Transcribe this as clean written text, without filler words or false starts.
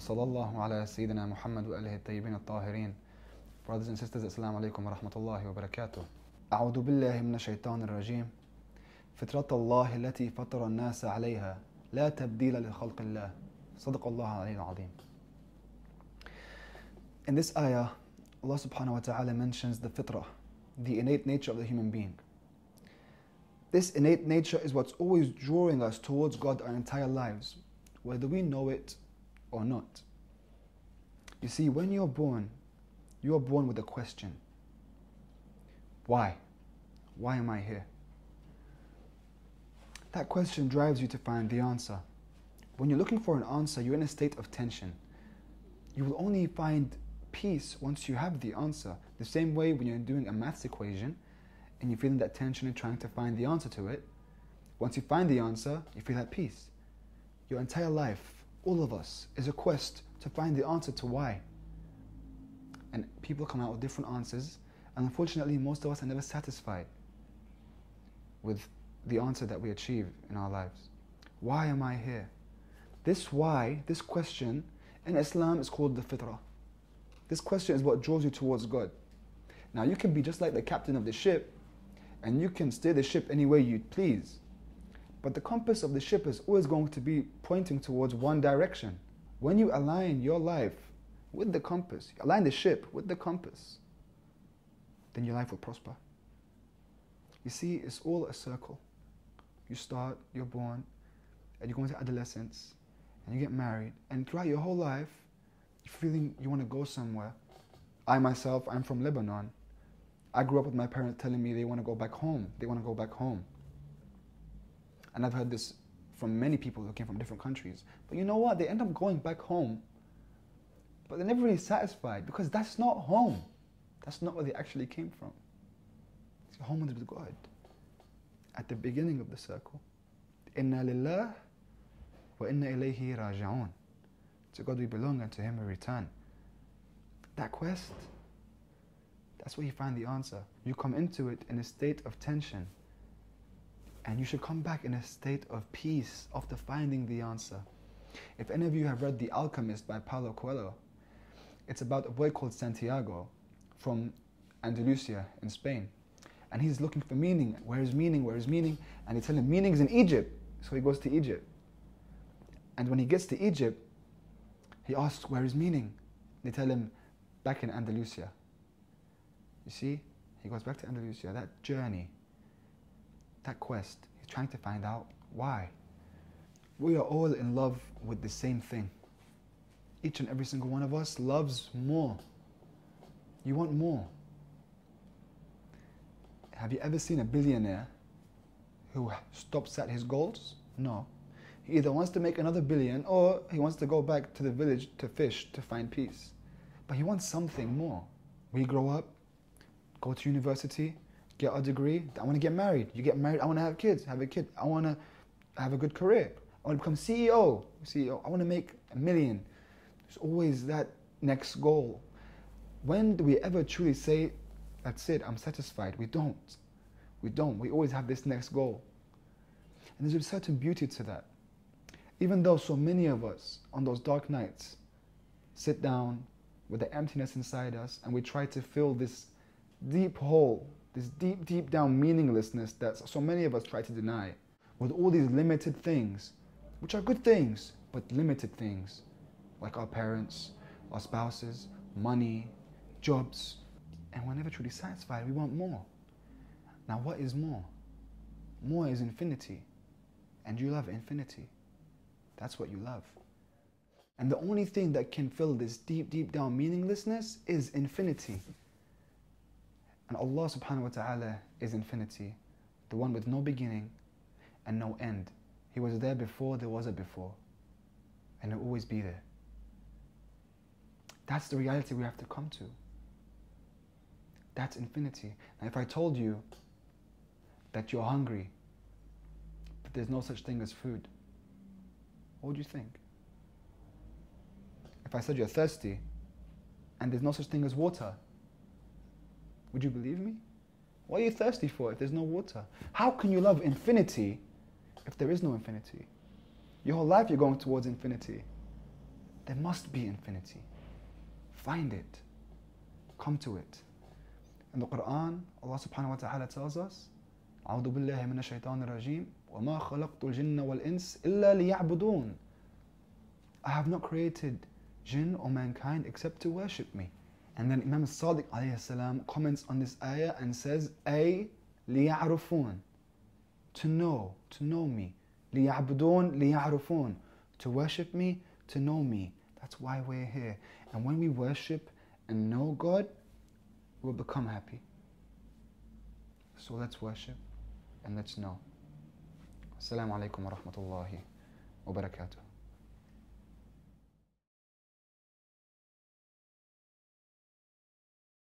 وصلى الله على سيدنا محمد وآله الطيبين الطاهرين. Brothers and sisters, Assalamu alaikum wa rahmatullahi wa barakatuh. أعوذ بالله من الشيطان الرجيم. فطرة الله التي فطر الناس عليها لا تبديل لخلق الله. صدق الله العلي العظيم. In this ayah, Allah subhanahu wa ta'ala mentions the fitrah, the innate nature of the human being. This innate nature is what's always drawing us towards God our entire lives, whether we know it or not. You see, when you're born with a question. Why? Why am I here? That question drives you to find the answer. When you're looking for an answer, you're in a state of tension. You will only find peace once you have the answer. The same way when you're doing a maths equation and you're feeling that tension and trying to find the answer to it, once you find the answer, you feel at peace. Your entire life, all of us, is a quest to find the answer to why. And people come out with different answers, and unfortunately most of us are never satisfied with the answer that we achieve in our lives. Why am I here? This why, this question, in Islam is called the fitrah. This question is what draws you towards God. Now you can be just like the captain of the ship, and you can steer the ship any way you please. But the compass of the ship is always going to be pointing towards one direction. When you align your life with the compass, you align the ship with the compass, then your life will prosper. You see, it's all a circle. You start, you're born, and you go into adolescence, and you get married, and throughout your whole life, you're feeling you want to go somewhere. I myself, I'm from Lebanon. I grew up with my parents telling me they want to go back home. They want to go back home. And I've heard this from many people who came from different countries. But you know what? They end up going back home, but they're never really satisfied because that's not home. That's not where they actually came from. It's home with God. At the beginning of the circle. Inna lillah wa inna ilayhi raji'un. To God we belong and to Him we return. That quest, that's where you find the answer. You come into it in a state of tension. And you should come back in a state of peace after finding the answer. If any of you have read The Alchemist by Paulo Coelho, it's about a boy called Santiago from Andalusia in Spain. And he's looking for meaning. Where is meaning? Where is meaning? And they tell him meaning's in Egypt. So he goes to Egypt. And when he gets to Egypt, he asks, where is meaning? They tell him, back in Andalusia. You see, he goes back to Andalusia. That journey, that quest, he's trying to find out why. We are all in love with the same thing. Each and every single one of us loves more. You want more. Have you ever seen a billionaire who stops at his goals? No. He either wants to make another billion or he wants to go back to the village to fish to find peace. But he wants something more. We grow up, go to university, get a degree. I want to get married. You get married. I want to have kids. Have a kid. I want to have a good career. I want to become CEO. I want to make $1 million. There's always that next goal. When do we ever truly say, that's it, I'm satisfied? We don't. We don't. We always have this next goal. And there's a certain beauty to that. Even though so many of us on those dark nights sit down with the emptiness inside us and we try to fill this deep hole, this deep, deep down meaninglessness that so many of us try to deny with all these limited things, which are good things, but limited things, like our parents, our spouses, money, jobs, and we're never truly satisfied. We want more. Now what is more? More is infinity, and you love infinity. That's what you love. And the only thing that can fill this deep, deep down meaninglessness is infinity. And Allah subhanahu wa ta'ala is infinity, the one with no beginning and no end. He was there before there was a before, and he'll always be there. That's the reality we have to come to. That's infinity. Now if I told you that you're hungry, but there's no such thing as food, what would you think? If I said you're thirsty and there's no such thing as water, would you believe me? What are you thirsty for if there's no water? How can you love infinity if there is no infinity? Your whole life you're going towards infinity. There must be infinity. Find it. Come to it. In the Quran, Allah subhanahu wa ta'ala tells us, أعوذ بالله من الشيطان الرجيم وما خلقت الجن والإنس إلا ليعبدون. I have not created jinn or mankind except to worship me. And then Imam Sadiq alayhi salam comments on this ayah and says, أي ليعرفون, to know me. ليعبدون ليعرفون, to worship me, to know me. That's why we're here. And when we worship and know God, we'll become happy. So let's worship and let's know. Assalamu alaikum wa rahmatullahi wa barakatuh.